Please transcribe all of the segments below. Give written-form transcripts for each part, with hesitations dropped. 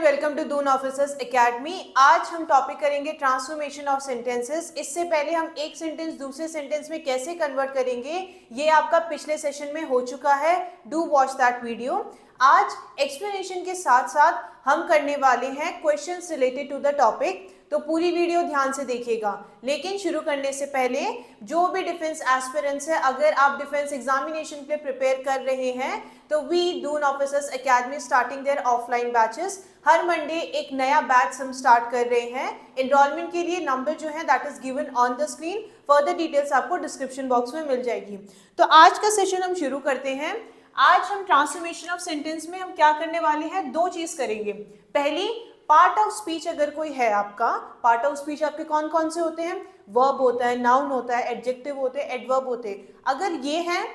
Welcome to Doon Officers Academy. आज हम topic करेंगे ट्रांसफॉर्मेशन ऑफ सेंटेंसेस। इससे पहले हम एक सेंटेंस दूसरे सेंटेंस में कैसे कन्वर्ट करेंगे ये आपका पिछले सेशन में हो चुका है। Do watch that video. आज एक्सप्लेनेशन के साथ साथ हम करने वाले हैं questions related to the topic, तो पूरी वीडियो ध्यान से देखिएगा। लेकिन शुरू करने से पहले जो भी डिफेंस एस्पिरेंट्स है, अगर आप डिफेंस एग्जामिनेशन के लिए प्रिपेयर कर रहे हैं तो we Doon Officers Academy starting their offline batches. हर मंडे एक नया बैच हम स्टार्ट कर रहे हैं। एनरोलमेंट के लिए नंबर जो है that is given on the screen. Further details आपको डिस्क्रिप्शन बॉक्स में मिल जाएगी। तो आज का सेशन हम शुरू करते हैं। आज हम ट्रांसफॉर्मेशन ऑफ सेंटेंस में हम क्या करने वाले हैं, दो चीज करेंगे। पहली, पार्ट ऑफ स्पीच अगर कोई है आपका, पार्ट ऑफ स्पीच आपके कौन कौन से होते हैं, वर्ब होता है, नाउन होता है, एडजेक्टिव होते हैं, एडवर्ब होते हैं। अगर ये है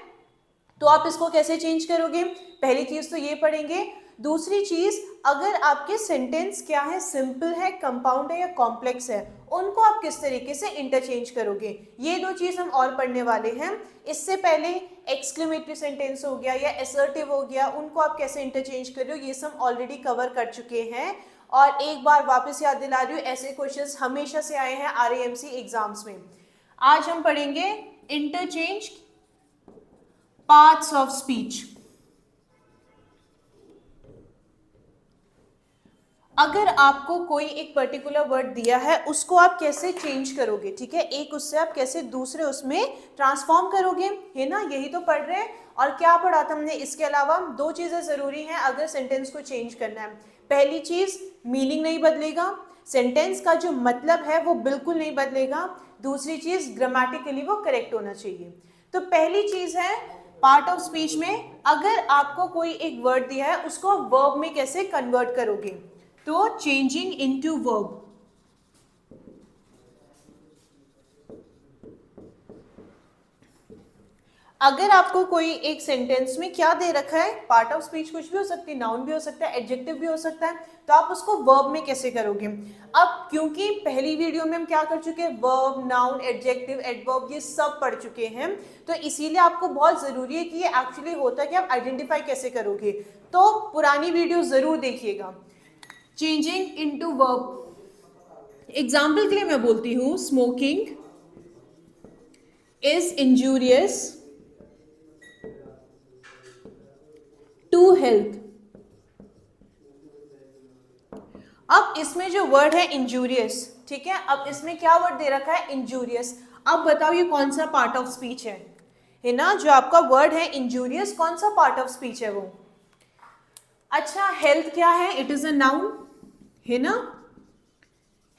तो आप इसको कैसे चेंज करोगे, पहली चीज तो ये पढ़ेंगे। दूसरी चीज, अगर आपके सेंटेंस क्या है, सिंपल है, कंपाउंड है या कॉम्प्लेक्स है, उनको आप किस तरीके से इंटरचेंज करोगे, ये दो चीज हम और पढ़ने वाले हैं। इससे पहले एक्सक्लेमेटरी सेंटेंस हो गया या असर्टिव हो गया, उनको आप कैसे इंटरचेंज कर रहे हो, ये सब ऑलरेडी कवर कर चुके हैं। और एक बार वापस याद दिला रही हूँ, ऐसे क्वेश्चंस हमेशा से आए हैं RAMC एग्जाम्स में। आज हम पढ़ेंगे इंटरचेंज पार्ट्स ऑफ स्पीच। अगर आपको कोई एक पर्टिकुलर वर्ड दिया है, उसको आप कैसे चेंज करोगे, ठीक है, एक उससे आप कैसे दूसरे उसमें ट्रांसफॉर्म करोगे, है ना, यही तो पढ़ रहे हैं। और क्या पढ़ा था हमने, इसके अलावा दो चीजें जरूरी हैं अगर सेंटेंस को चेंज करना है। पहली चीज, मीनिंग नहीं बदलेगा, सेंटेंस का जो मतलब है वो बिल्कुल नहीं बदलेगा। दूसरी चीज, ग्रामेटिकली वो करेक्ट होना चाहिए। तो पहली चीज है पार्ट ऑफ स्पीच में, अगर आपको कोई एक वर्ड दिया है उसको वर्ब में कैसे कन्वर्ट करोगे, तो चेंजिंग इनटू वर्ब। अगर आपको कोई एक सेंटेंस में क्या दे रखा है, पार्ट ऑफ स्पीच कुछ भी हो सकती है, नाउन भी हो सकता है, एडजेक्टिव भी हो सकता है, तो आप उसको वर्ब में कैसे करोगे। अब क्योंकि पहली वीडियो में हम क्या कर चुके हैं, वर्ब, नाउन, एडजेक्टिव, एडवर्ब ये सब पढ़ चुके हैं, तो इसीलिए आपको बहुत जरूरी है कि ये एक्चुअली होता है कि आप आइडेंटिफाई कैसे करोगे। तो पुरानी वीडियो जरूर देखिएगा। चेंजिंग इनटू वर्ब, एग्जाम्पल के लिए मैं बोलती हूं, smoking is injurious to health. अब इसमें जो वर्ड है इंजूरियस, ठीक है, अब इसमें क्या वर्ड दे रखा है, इंजूरियस। अब बताओ ये कौन सा पार्ट ऑफ स्पीच है ना, जो आपका वर्ड है इंजूरियस, कौन सा पार्ट ऑफ स्पीच है वो। अच्छा, हेल्थ क्या है, इट इज अ नाउन, है ना,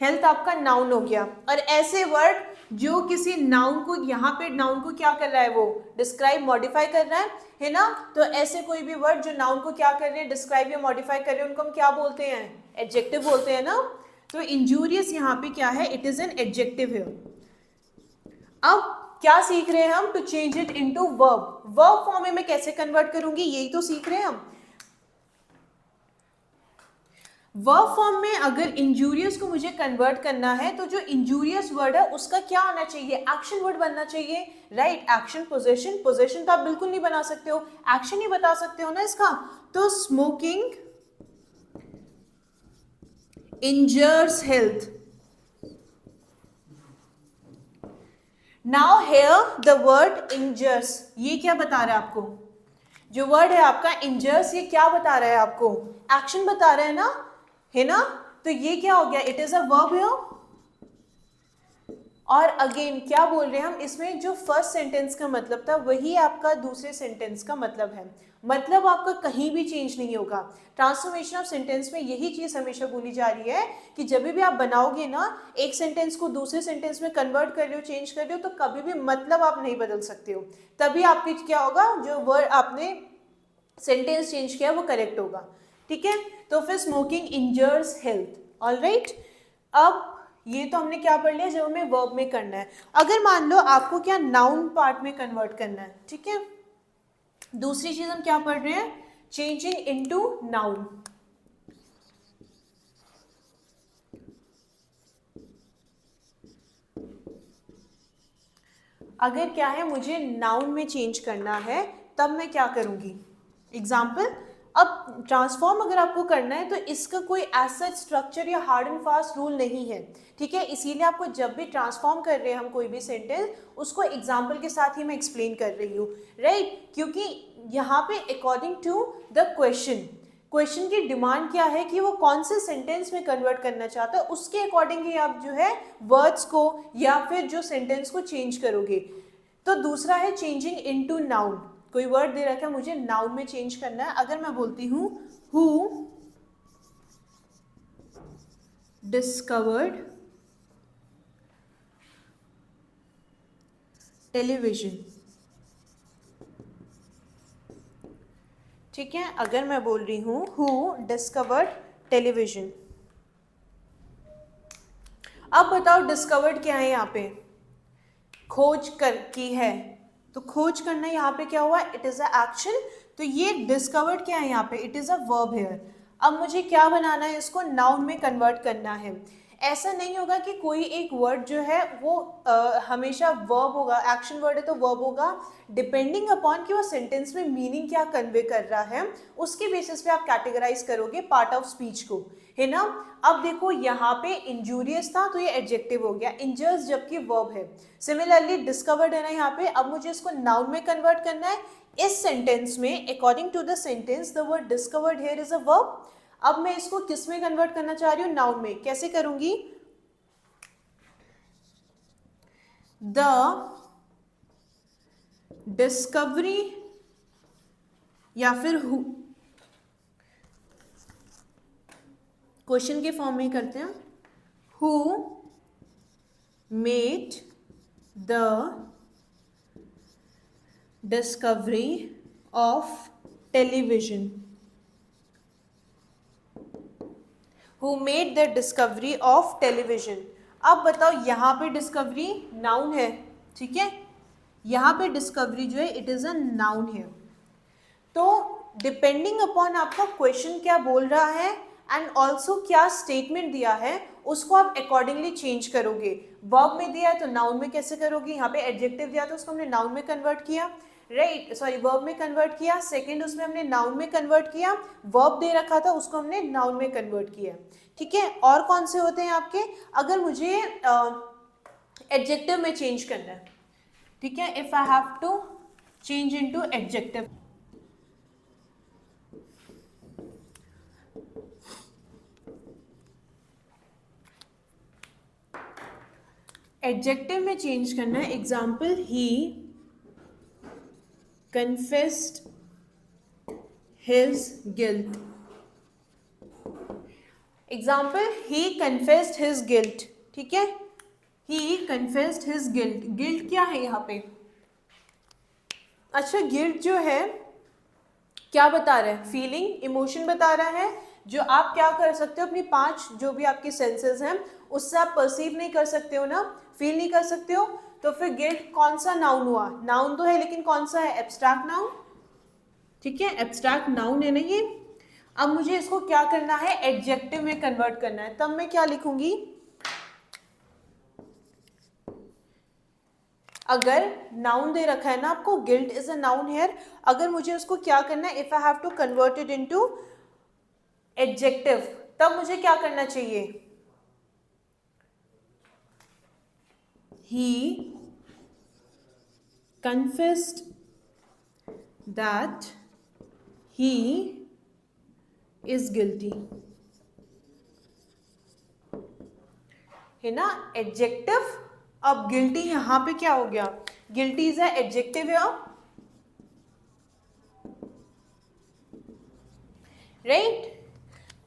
हेल्थ आपका नाउन हो गया। और ऐसे वर्ड जो किसी नाउन को, यहाँ पे नाउन को क्या कर रहा है, वो डिस्क्राइब, मॉडिफाई कर रहा है ना, तो ऐसे कोई भी वर्ड जो नाउन को क्या कर रहे हैं, डिस्क्राइब या मॉडिफाई कर रहे हैं, उनको हम क्या बोलते हैं, एडजेक्टिव बोलते हैं ना। तो इंजूरियस यहाँ पे क्या है, इट इज एन एडजेक्टिव है। अब क्या सीख रहे हैं हम, to change it into verb. Verb form में मैं कैसे कन्वर्ट करूंगी, यही तो सीख रहे हैं हम। वर्ब फॉर्म में अगर इंजूरियस को मुझे कन्वर्ट करना है, तो जो इंजूरियस वर्ड है उसका क्या आना चाहिए, एक्शन वर्ड बनना चाहिए, राइट, एक्शन पोजेशन। पोजेशन तो आप बिल्कुल नहीं बना सकते हो, एक्शन ही बता सकते हो ना इसका। तो smoking इंजर्स health. Now here the word इंजर्स, ये क्या बता रहा है आपको, जो वर्ड है आपका इंजर्स, ये क्या बता रहा है आपको, एक्शन बता रहा है ना, तो ये क्या हो गया, it is a verb here. और अगेन क्या बोल रहे हैं हम, इसमें जो फर्स्ट सेंटेंस का मतलब था वही आपका दूसरे सेंटेंस का मतलब है, मतलब आपका कहीं भी चेंज नहीं होगा। ट्रांसफॉर्मेशन ऑफ सेंटेंस में यही चीज हमेशा बोली जा रही है कि जब भी आप बनाओगे ना, एक सेंटेंस को दूसरे सेंटेंस में कन्वर्ट कर रहे हो, चेंज कर रहे हो, तो कभी भी मतलब आप नहीं बदल सकते हो। तभी आपकी क्या होगा, जो वर्ड आपने सेंटेंस चेंज किया वो करेक्ट होगा, ठीक है। तो फिर स्मोकिंग इंजर्स हेल्थ, ऑलराइट। अब ये तो हमने क्या पढ़ लिया, जब हमें वर्ब में करना है। अगर मान लो आपको क्या नाउन पार्ट में कन्वर्ट करना है, ठीक है, दूसरी चीज हम क्या पढ़ रहे हैं, चेंजिंग इनटू नाउन। अगर क्या है, मुझे नाउन में चेंज करना है, तब मैं क्या करूंगी, एग्जाम्पल, अब ट्रांसफॉर्म अगर आपको करना है तो इसका कोई ऐसा स्ट्रक्चर या हार्ड एंड फास्ट रूल नहीं है, ठीक है। इसीलिए आपको जब भी ट्रांसफॉर्म कर रहे हैं हम कोई भी सेंटेंस, उसको एग्जाम्पल के साथ ही मैं एक्सप्लेन कर रही हूँ, राइट। क्योंकि यहाँ पे अकॉर्डिंग टू द क्वेश्चन की डिमांड क्या है कि वो कौन से सेंटेंस में कन्वर्ट करना चाहता है, उसके अकॉर्डिंग ही आप जो है वर्ड्स को या फिर जो सेंटेंस को चेंज करोगे। तो दूसरा है चेंजिंग इनटू नाउन। कोई वर्ड दे रखा है, मुझे नाउन में चेंज करना है। अगर मैं बोलती हूँ हु डिस्कवर्ड टेलीविजन, ठीक है। अगर मैं बोल रही हूँ हु डिस्कवर्ड टेलीविजन, अब बताओ डिस्कवर्ड क्या है यहाँ पे, खोज कर की है, तो खोज करना यहाँ पे क्या हुआ, इट इज अ एक्शन। तो ये डिस्कवर्ड क्या है यहाँ पे, it is a verb here. अब मुझे क्या बनाना है, इसको नाउन में कन्वर्ट करना है। ऐसा नहीं होगा कि कोई एक वर्ड जो है वो हमेशा वर्ब होगा, एक्शन वर्ड है तो वर्ब होगा। डिपेंडिंग अपॉन कि वो सेंटेंस में मीनिंग क्या कन्वे कर रहा है, उसके बेसिस पे आप कैटेगराइज करोगे पार्ट ऑफ स्पीच को, है ना। अब देखो यहाँ पे इंजूरियस था तो ये एडजेक्टिव हो गया, इंजर्स जबकि वर्ब है। सिमिलरली डिस्कवर्ड है ना यहाँ पे, अब मुझे इसको नाउन में कन्वर्ट करना है। इस सेंटेंस में according to the sentence the word discovered here is a verb. अब मैं इसको किस में कन्वर्ट करना चाह रही हूँ, नाउन में। कैसे करूंगी, द डिस्कवरी या फिर हु, क्वेश्चन के फॉर्म में करते हैं, who made the discovery of television, who made the discovery of television. अब बताओ यहाँ पे डिस्कवरी नाउन है, ठीक है, यहाँ पे डिस्कवरी जो है इट इज अ नाउन है। तो डिपेंडिंग अपॉन आपका क्वेश्चन क्या बोल रहा है एंड ऑल्सो क्या स्टेटमेंट दिया है, उसको आप अकॉर्डिंगली चेंज करोगे। वर्ब में दिया है तो नाउन में कैसे करोगे, यहाँ पे एडजेक्टिव दिया तो उसको हमने नाउन में कन्वर्ट किया, राइट, सॉरी वर्ब में कन्वर्ट किया। सेकंड उसमें हमने नाउन में कन्वर्ट किया, वर्ब दे रखा था उसको हमने नाउन में कन्वर्ट किया, ठीक है। और कौन से होते हैं आपके, अगर मुझे एडजेक्टिव में चेंज करना है, ठीक है, if I have to change into adjective, adjective में चेंज करना है। Example, he confessed his guilt, example he confessed his guilt, ठीक है, he confessed his guilt. Guilt क्या है यहाँ पे, अच्छा गिल्ट जो है क्या बता रहा है, फीलिंग, इमोशन बता रहा है, जो आप क्या कर सकते हो अपनी 5 जो भी आपके सेंसेस हैं उससे आप परसीव नहीं कर सकते हो ना, फील नहीं कर सकते हो। तो फिर गिल्ट कौन सा नाउन हुआ, नाउन तो है लेकिन कौन सा है, एब्स्ट्रैक्ट नाउन, ठीक है, एब्स्ट्रैक्ट नाउन है ना ये। अब मुझे इसको क्या करना है, एडजेक्टिव में कन्वर्ट करना है, तब मैं क्या लिखूंगी, अगर नाउन दे रखा है ना आपको, guilt is a noun here, अगर मुझे उसको क्या करना है, if I have to convert it into adjective, तब मुझे क्या करना चाहिए, he confessed that he is guilty, है ना, एडजेक्टिव। अब गिल्टी यहां पे क्या हो गया, गिल्टी इज एडजेक्टिव है, राइट।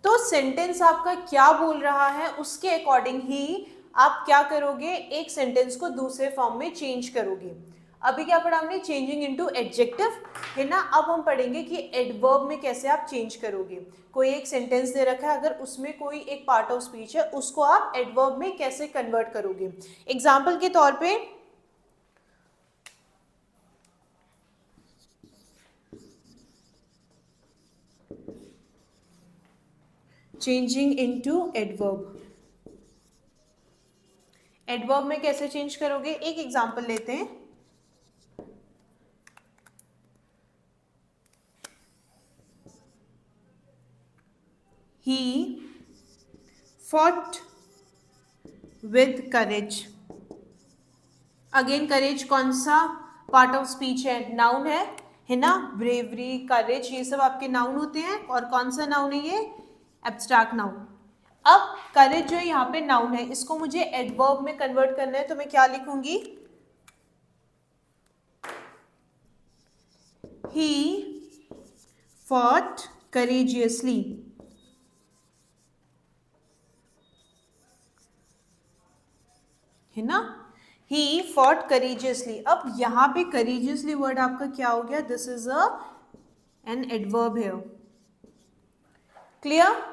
तो सेंटेंस आपका क्या बोल रहा है उसके अकॉर्डिंग ही आप क्या करोगे, एक सेंटेंस को दूसरे फॉर्म में चेंज करोगे। अभी क्या पढ़ा हमने, चेंजिंग इनटू एडजेक्टिव, है ना। अब हम पढ़ेंगे कि एडवर्ब में कैसे आप चेंज करोगे। कोई एक सेंटेंस दे रखा है, अगर उसमें कोई एक पार्ट ऑफ स्पीच है उसको आप एडवर्ब में कैसे कन्वर्ट करोगे। एग्जाम्पल के तौर पे चेंजिंग इनटू एडवर्ब, एडवर्ब में कैसे चेंज करोगे, एक एग्जाम्पल लेते हैं। he fought with courage. Again courage कौन सा पार्ट ऑफ स्पीच है? नाउन है ना? ब्रेवरी, करेज, ये सब आपके नाउन होते हैं। और कौन सा नाउन है ये? Abstract noun. अब करेज जो यहाँ पे नाउन है, इसको मुझे एडवर्ब में कन्वर्ट करना है, तो मैं क्या लिखूंगी? He fought courageously. है ना? He fought courageously. अब यहाँ पे courageously वर्ड आपका क्या हो गया? This is an adverb here. Clear?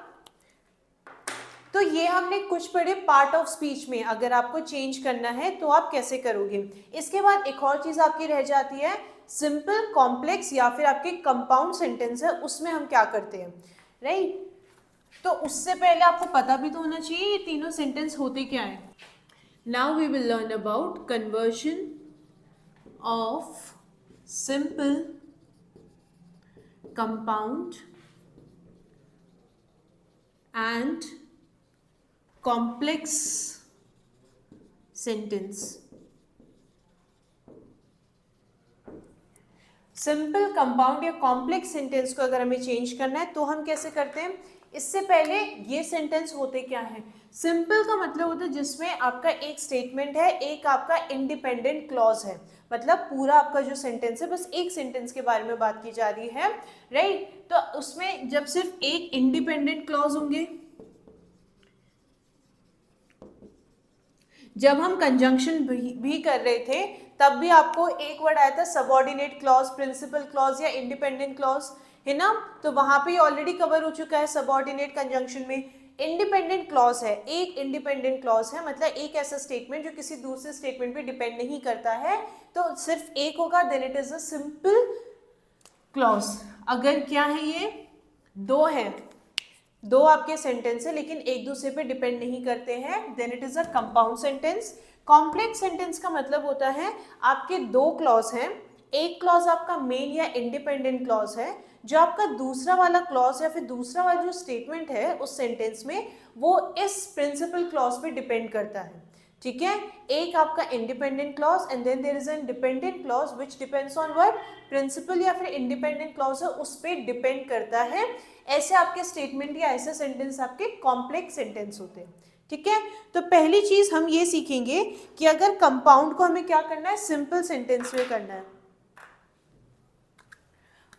तो ये हमने कुछ पढ़े पार्ट ऑफ स्पीच में। अगर आपको चेंज करना है तो आप कैसे करोगे? इसके बाद एक और चीज आपकी रह जाती है, सिंपल, कॉम्प्लेक्स या फिर आपके कंपाउंड सेंटेंस है, उसमें हम क्या करते हैं, राइट? तो उससे पहले आपको पता भी तो होना चाहिए ये तीनों सेंटेंस होते क्या है। Now we will learn about conversion of simple, compound and complex sentence. Simple, compound या कॉम्प्लेक्स सेंटेंस को अगर हमें चेंज करना है तो हम कैसे करते हैं? इससे पहले ये सेंटेंस होते क्या है? सिंपल का मतलब होता है जिसमें आपका एक स्टेटमेंट है, एक आपका इंडिपेंडेंट क्लॉज है। मतलब पूरा आपका जो सेंटेंस है बस एक सेंटेंस के बारे में बात की जा रही है, राइट? तो उसमें जब सिर्फ एक इंडिपेंडेंट क्लॉज होंगे, जब हम कंजंक्शन भी कर रहे थे तब भी आपको एक वर्ड आया था सबऑर्डिनेट क्लॉज, प्रिंसिपल क्लॉज या इंडिपेंडेंट क्लॉज, है ना? तो वहां पे ऑलरेडी कवर हो चुका है सबऑर्डिनेट कंजंक्शन में। इंडिपेंडेंट क्लॉज है, एक इंडिपेंडेंट क्लॉज है, मतलब एक ऐसा स्टेटमेंट जो किसी दूसरे स्टेटमेंट पे डिपेंड नहीं करता है, तो सिर्फ एक होगा, then it is a simple clause. अगर क्या है ये? दो है, दो आपके सेंटेंस है लेकिन एक दूसरे पे डिपेंड नहीं करते हैं, then it is a compound sentence. Complex sentence का मतलब होता है आपके दो क्लॉज हैं, एक क्लॉज आपका मेन या इंडिपेंडेंट क्लॉज है, जो आपका दूसरा वाला क्लॉज या फिर दूसरा वाला जो स्टेटमेंट है उस सेंटेंस में वो इस प्रिंसिपल क्लॉज पे डिपेंड करता है, ठीक है? एक आपका independent clause and then there is an dependent clause which depends on what? Principal या फिर इंडिपेंडेंट क्लॉज है उस पे डिपेंड करता है। ऐसे आपके स्टेटमेंट या ऐसे सेंटेंस आपके कॉम्प्लेक्स सेंटेंस होते हैं, ठीक है? तो पहली चीज हम ये सीखेंगे कि अगर कंपाउंड को हमें क्या करना है? सिंपल सेंटेंस में करना है।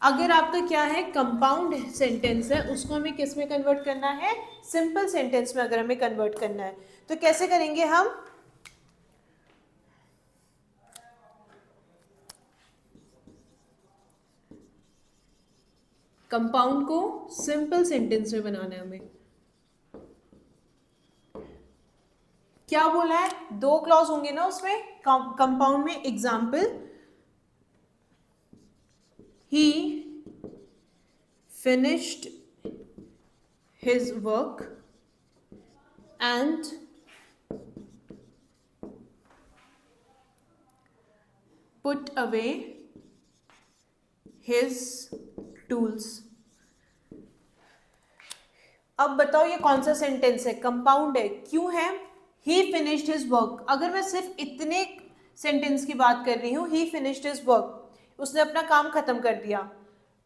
अगर आपका क्या है? कंपाउंड सेंटेंस है, उसको हमें किस में कन्वर्ट करना है? सिंपल सेंटेंस में अगर हमें कन्वर्ट करना है तो कैसे करेंगे हम? कंपाउंड को सिंपल सेंटेंस में बनाना है हमें। क्या बोला है? दो क्लॉज होंगे ना उसमें, कंपाउंड में। Example, he finished his work and put away his tools. अब बताओ ये कौन सा सेंटेंस है? कंपाउंड है। क्यों है? he finished his work। अगर मैं सिर्फ इतने सेंटेंस की बात कर रही हूँ, he finished his work, उसने अपना काम खत्म कर दिया,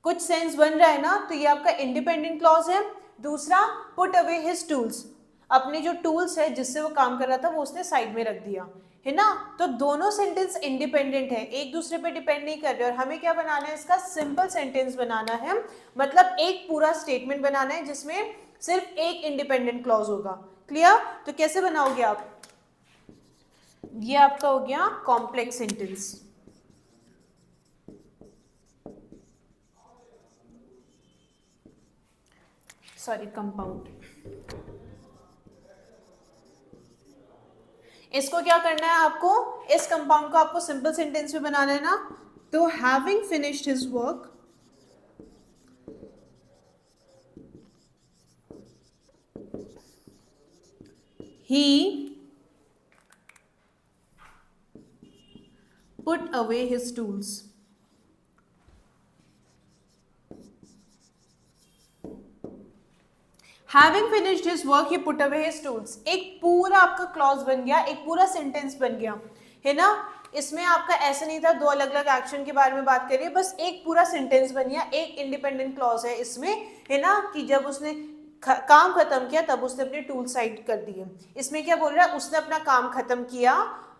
कुछ सेंस बन रहा है ना? तो ये आपका इंडिपेंडेंट क्लॉज है। दूसरा, पुट अवे हिज टूल्स, अपने जो टूल्स है जिससे वो काम कर रहा था वो उसने साइड में रख दिया, है ना? तो दोनों सेंटेंस इंडिपेंडेंट है, एक दूसरे पे डिपेंड नहीं कर रहे। और हमें क्या बनाना है? इसका सिंपल सेंटेंस बनाना है, मतलब एक पूरा स्टेटमेंट बनाना है जिसमें सिर्फ एक इंडिपेंडेंट क्लॉज होगा। क्लियर? तो कैसे बनाओगे आप? ये आपका हो गया कॉम्प्लेक्स सेंटेंस। Sorry, compound. इसको क्या करना है आपको? इस कंपाउंड को आपको सिंपल सेंटेंस में बनाना है ना? तो having finished his work, he put away his tools. Having finished his work he put away his tools. एक पूरा आपका क्लॉज बन गया, एक पूरा सेंटेंस बन गया, है ना। इसमें आपका ऐसा नहीं था दो अलग अलग एक्शन के बारे में बात करिए, बस एक पूरा सेंटेंस बन गया, एक इंडिपेंडेंट क्लॉज है इसमें, है ना, कि जब उसने काम खत्म किया तब उसने अपने टूल साइड कर दिए। इसमें क्या बोल रहा है, उसने अपना काम खत्म किया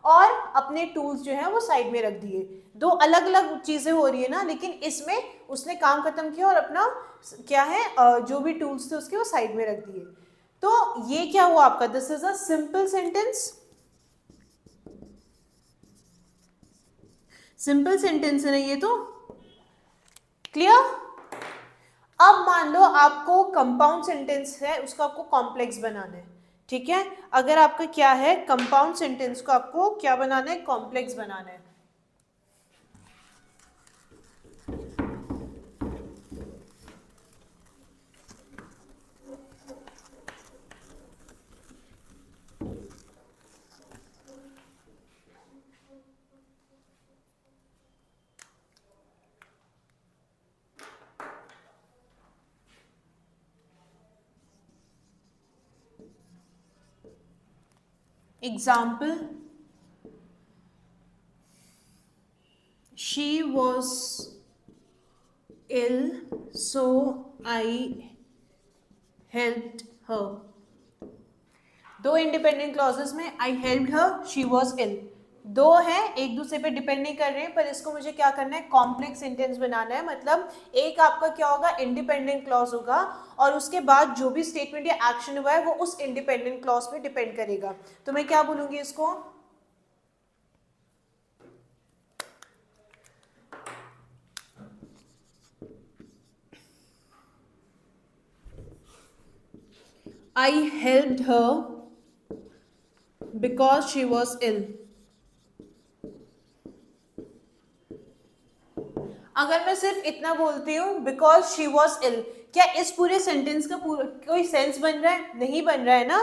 और अपने टूल्स जो है वो साइड में रख दिए। दो अलग अलग चीजें हो रही है ना, लेकिन इसमें उसने काम खत्म किया और अपना क्या है जो भी टूल्स थे उसके वो साइड में रख दिए। तो ये क्या हुआ आपका, this is a simple sentence, simple sentence है ना ये तो, क्लियर। अब मान लो आपको कंपाउंड सेंटेंस है उसको आपको कॉम्प्लेक्स बनाना है, ठीक है। अगर आपका क्या है, कंपाउंड सेंटेंस को आपको क्या बनाना है, कॉम्प्लेक्स बनाना है। Example, she was ill so I helped her। दो इंडिपेंडेंट क्लॉजेस में I helped her, she was ill, दो हैं एक दूसरे पे डिपेंड नहीं कर रहे हैं, पर इसको मुझे क्या करना है, कॉम्प्लेक्स सेंटेंस बनाना है। मतलब एक आपका क्या होगा, इंडिपेंडेंट क्लॉज होगा और उसके बाद जो भी स्टेटमेंट या एक्शन हुआ है वो उस इंडिपेंडेंट क्लॉज पे डिपेंड करेगा। तो मैं क्या बोलूंगी इसको, I helped her because she was ill। अगर मैं सिर्फ इतना बोलती हूँ बिकॉज शी वॉज इल, क्या इस पूरे सेंटेंस का कोई सेंस बन रहा है, नहीं बन रहा है ना,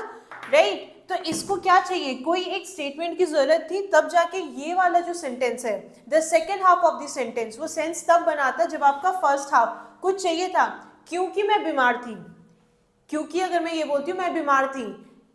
राइट। तो इसको क्या चाहिए, कोई एक स्टेटमेंट की जरूरत थी, तब जाके ये वाला जो सेंटेंस है, the second half of the sentence, वो सेंस तब बनाता जब आपका फर्स्ट हाफ कुछ चाहिए था। क्योंकि मैं बीमार थी, क्योंकि अगर मैं ये बोलती हूँ मैं बीमार थी,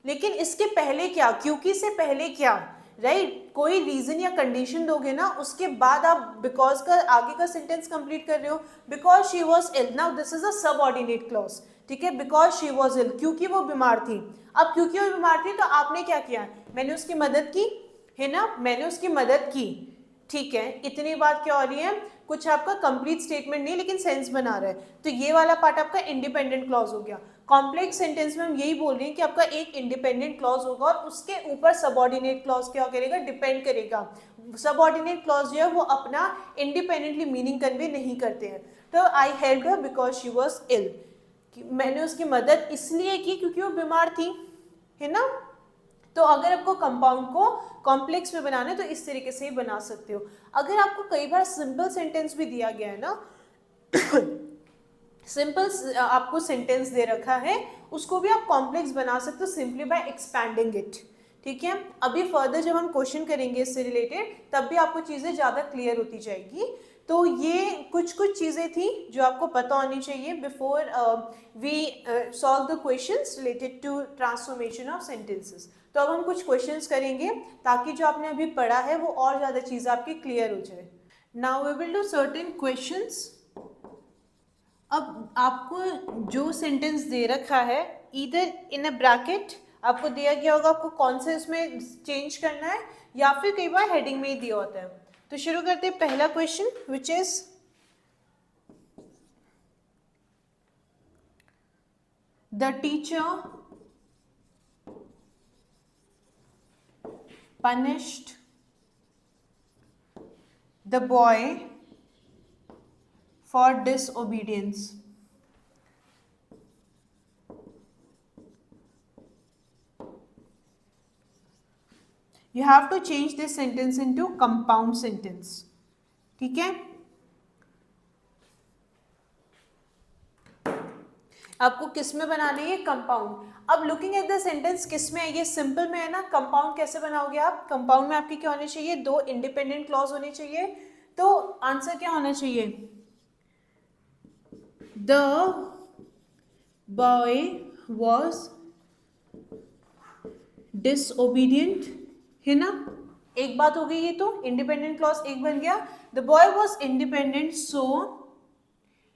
लेकिन इसके पहले क्या, क्योंकि से पहले क्या, राइट, कोई रीजन या कंडीशन दोगे ना, उसके बाद आप बिकॉज का आगे का सेंटेंस कंप्लीट कर रहे हो। Because she was ill, now this is a subordinate clause, ठीक है। बिकॉज शी वॉज इल, क्योंकि वो बीमार थी। अब क्योंकि वो बीमार थी तो आपने क्या किया, मैंने उसकी मदद की, है ना, मैंने उसकी मदद की, ठीक है। इतनी बात क्या हो रही है, कुछ आपका कंप्लीट स्टेटमेंट नहीं लेकिन सेंस बना रहा है, तो ये वाला पार्ट आपका इंडिपेंडेंट क्लॉज हो गया। कॉम्प्लेक्स सेंटेंस में हम यही बोल रहे हैं कि आपका एक इंडिपेंडेंट क्लॉज होगा और उसके ऊपर सबऑर्डिनेट क्लॉज क्या करेगा, डिपेंड करेगा। सबऑर्डिनेट क्लॉज जो है वो अपना इंडिपेंडेंटली मीनिंग कन्वे नहीं करते हैं। तो I helped her because she was ill, मैंने उसकी मदद इसलिए की क्योंकि वो बीमार थी, है ना। तो अगर आपको कंपाउंड को कॉम्प्लेक्स में बनाना है तो इस तरीके से ही बना सकते हो। अगर आपको कई बार सिंपल सेंटेंस भी दिया गया है ना सिंपल आपको सेंटेंस दे रखा है, उसको भी आप कॉम्प्लेक्स बना सकते हो सिंपली बाय एक्सपैंडिंग इट, ठीक है। अभी फर्दर जब हम क्वेश्चन करेंगे इससे रिलेटेड तब भी आपको चीज़ें ज़्यादा क्लियर होती जाएगी। तो ये कुछ कुछ चीज़ें थी जो आपको पता होनी चाहिए before we solve the questions related to transformation of sentences. तो अब हम कुछ क्वेश्चंस करेंगे ताकि जो आपने अभी पढ़ा है वो और ज़्यादा चीज़ें आपकी क्लियर हो जाए। Now we will do certain questions. अब आपको जो सेंटेंस दे रखा है इधर इन अ ब्रैकेट आपको दिया गया होगा, आपको कौन से इसमें चेंज करना है या फिर कई बार हेडिंग में ही दिया होता है। तो शुरू करते हैं पहला question which is the teacher punished the boy for disobedience। You have to change this sentence into compound sentence, ठीक है। आपको किस में बनानी है, कंपाउंड। अब लुकिंग एट द सेंटेंस किस में है, ये सिंपल में है ना, कंपाउंड कैसे बनाओगे आप, कंपाउंड में आपकी क्या होनी चाहिए, दो इंडिपेंडेंट क्लॉज होनी चाहिए। तो आंसर क्या होना चाहिए, द बॉय was disobedient, है ना। एक बात हो गई, ये तो इंडिपेंडेंट क्लॉज एक बन गया। The boy was independent so,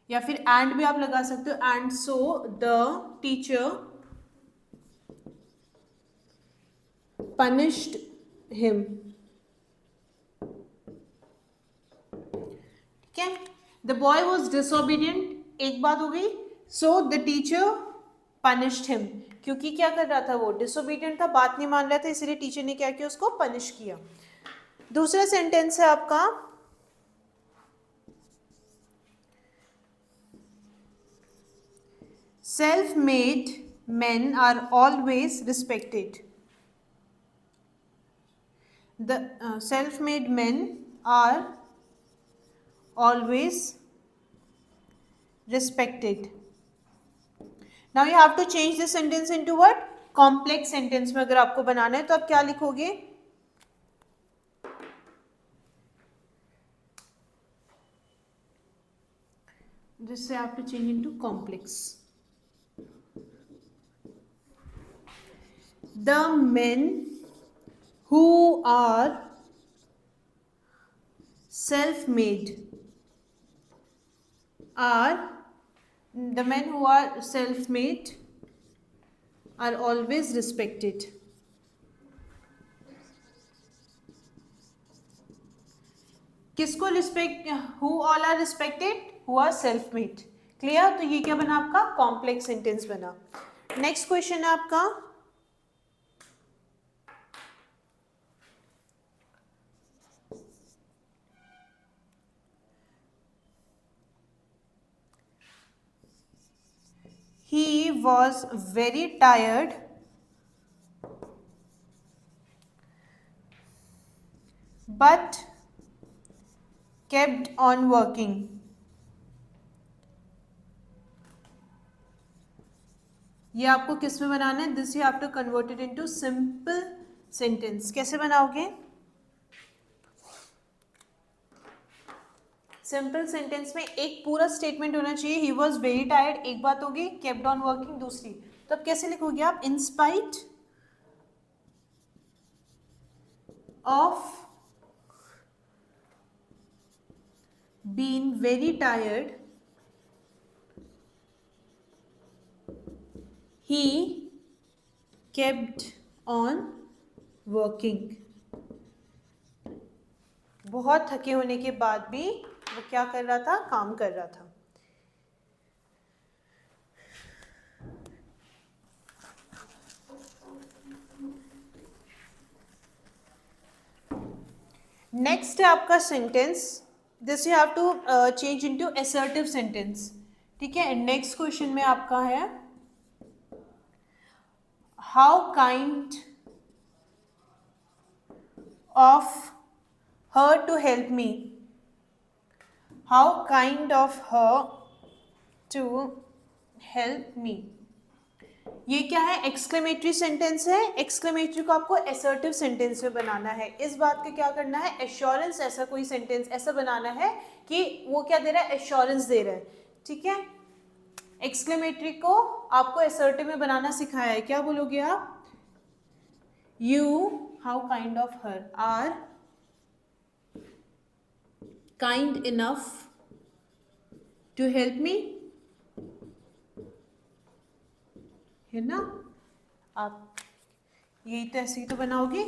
या फिर एंड भी आप लगा सकते हो, and so the teacher punished him, ठीक है। द बॉय वॉज डिसोबीडियंट, एक बात हो गई, so the teacher punished him, क्योंकि क्या कर रहा था वो, डिसोबीडियंट था, बात नहीं मान रहा था, इसलिए टीचर ने क्या किया, उसको पनिश किया। दूसरा सेंटेंस है आपका, self made men are always respected. The self-made men are always respected. Now you have to change this sentence into what? Complex sentence में अगर आपको बनाना है तो आप क्या लिखोगे? This you have to change into complex. The men who are self-made are always respected. किसको respect, who all are respected? Who are self-made. Clear? तो ये क्या बना आपका? कॉम्प्लेक्स सेंटेंस बना। नेक्स्ट क्वेश्चन है आपका, he was very tired but kept on working. ये आपको किस में बनाना है? This you have to convert it into simple sentence. कैसे बनाओगे? सिंपल सेंटेंस में एक पूरा स्टेटमेंट होना चाहिए, ही वॉज वेरी टायर्ड एक बात होगी, केप्ट ऑन वर्किंग दूसरी। तो अब कैसे लिखोगे आप? In spite of being very tired he kept on working. बहुत थके होने के बाद भी वो क्या कर रहा था? काम कर रहा था। नेक्स्ट है आपका sentence, this you have to change into assertive sentence, ठीक है। नेक्स्ट क्वेश्चन में आपका है, how kind of her to help me. How kind of her to help me. ये क्या है? एक्सक्लेमेटरी सेंटेंस है। एक्सक्लेमेटरी को आपको असर्टिव सेंटेंस में बनाना है। इस बात का क्या करना है? एश्योरेंस, ऐसा कोई सेंटेंस ऐसा बनाना है कि वो क्या दे रहा है? एश्योरेंस दे रहा है, ठीक है। एक्सक्लेमेटरी को आपको असर्टिव में बनाना सिखाया है। क्या बोलोगे आप? You, how kind of her, are kind enough to help me, है ना। आप यही तो ऐसे ही तो बनाओगे।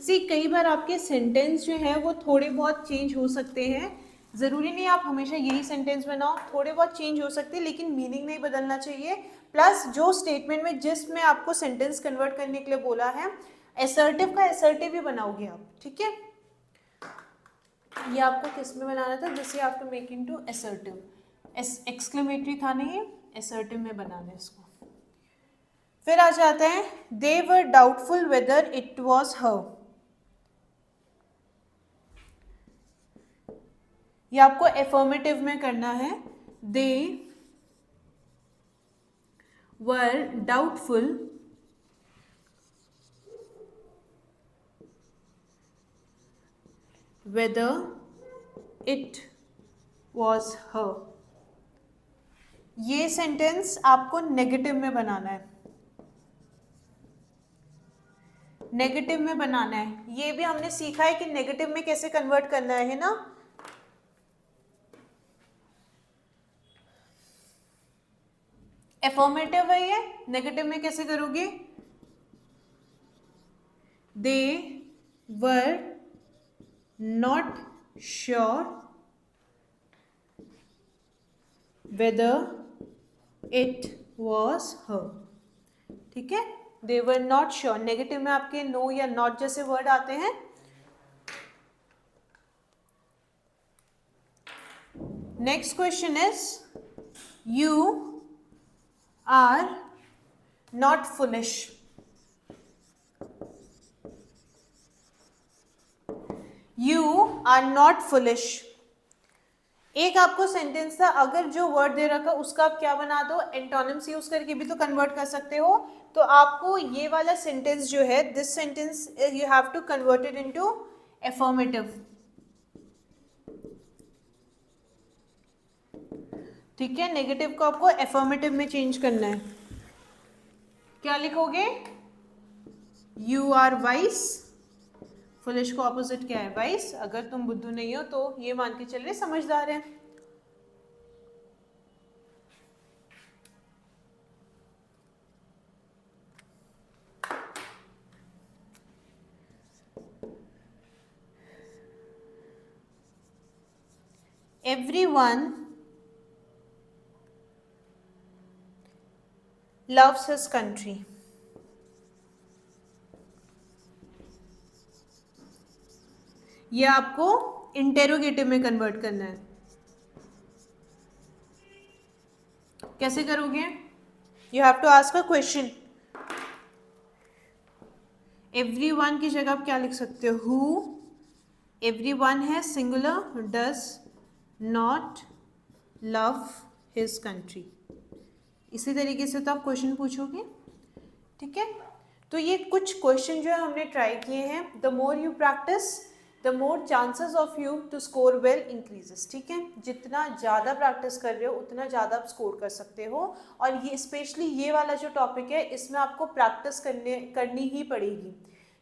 सी कई बार आपके सेंटेंस जो है वो थोड़े बहुत चेंज हो सकते हैं, ज़रूरी नहीं आप हमेशा यही सेंटेंस बनाओ, थोड़े बहुत चेंज हो सकते हैं लेकिन मीनिंग नहीं बदलना चाहिए। प्लस जो स्टेटमेंट में जिसमें आपको सेंटेंस कन्वर्ट करने के लिए बोला है, असर्टिव का असर्टिव ही बनाओगे आप, ठीक है। ये आपको किस में बनाना था? This you have to make into assertive. Exclamatory था नहीं, असर्टिव में बनाना है इसको। फिर आ जाता है, they were doubtful whether it was her. ये आपको एफर्मेटिव में करना है। They were doubtful whether it was her. ये सेंटेंस आपको नेगेटिव में बनाना है, नेगेटिव में बनाना है। ये भी हमने सीखा है कि नेगेटिव में कैसे कन्वर्ट करना है ना। एफर्मेटिव है ये, नेगेटिव में कैसे करोगे? They were not sure whether it was her, ठीक है। they were not sure, negative में आपके नो या नॉट जैसे वर्ड आते हैं। Next question is you are not foolish. You are not foolish. एक आपको सेंटेंस था, अगर जो वर्ड दे रखा उसका आप क्या बना दो, एंटोनिम्स यूज करके भी तो कन्वर्ट कर सकते हो। तो आपको ये वाला सेंटेंस जो है, this sentence you have to convert it into affirmative, ठीक है। नेगेटिव को आपको एफर्मेटिव में चेंज करना है। क्या लिखोगे? You are wise. फुलिश को ऑपोजिट क्या है? वाइस। अगर तुम बुद्धू नहीं हो तो ये मान के चल रहे समझदार है। Everyone loves his country. ये आपको इंटेरोगेटिव में कन्वर्ट करना है। कैसे करोगे? You have to ask a question. Everyone की जगह आप क्या लिख सकते हो? हु। एवरीवन है singular, does not love his country. इसी तरीके से तो आप क्वेश्चन पूछोगे, ठीक है। तो ये कुछ क्वेश्चन जो है हमने ट्राई किए हैं। The more you practice the more chances of you to score well increases, ठीक है। जितना ज़्यादा प्रैक्टिस कर रहे हो उतना ज़्यादा आप स्कोर कर सकते हो। और ये स्पेशली ये वाला जो टॉपिक है, इसमें आपको प्रैक्टिस करनी ही पड़ेगी,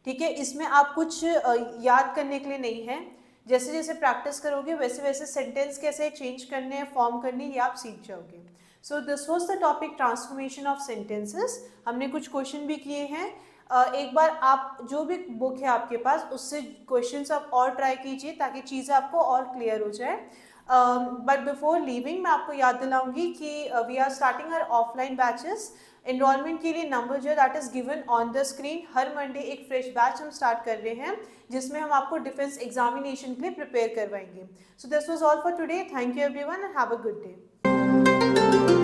ठीक है। इसमें आप कुछ याद करने के लिए नहीं है। जैसे जैसे प्रैक्टिस करोगे वैसे वैसे सेंटेंस कैसे चेंज करने हैं, फॉर्म करने, ये आप सीख जाओगे। So this was the topic transformation of sentences. हमने कुछ क्वेश्चन भी किए हैं। एक बार आप जो भी बुक है आपके पास उससे क्वेश्चंस आप और ट्राई कीजिए ताकि चीज़ें आपको और क्लियर हो जाए। बट बिफोर लीविंग मैं आपको याद दिलाऊंगी कि we are starting our offline batches. Enrolment के लिए नंबर जो है that is given on the screen. हर मंडे एक फ्रेश बैच हम स्टार्ट कर रहे हैं जिसमें हम आपको डिफेंस एग्जामिनेशन के लिए प्रिपेयर करवाएंगे। So this was all for today. Thank you everyone and have a good day.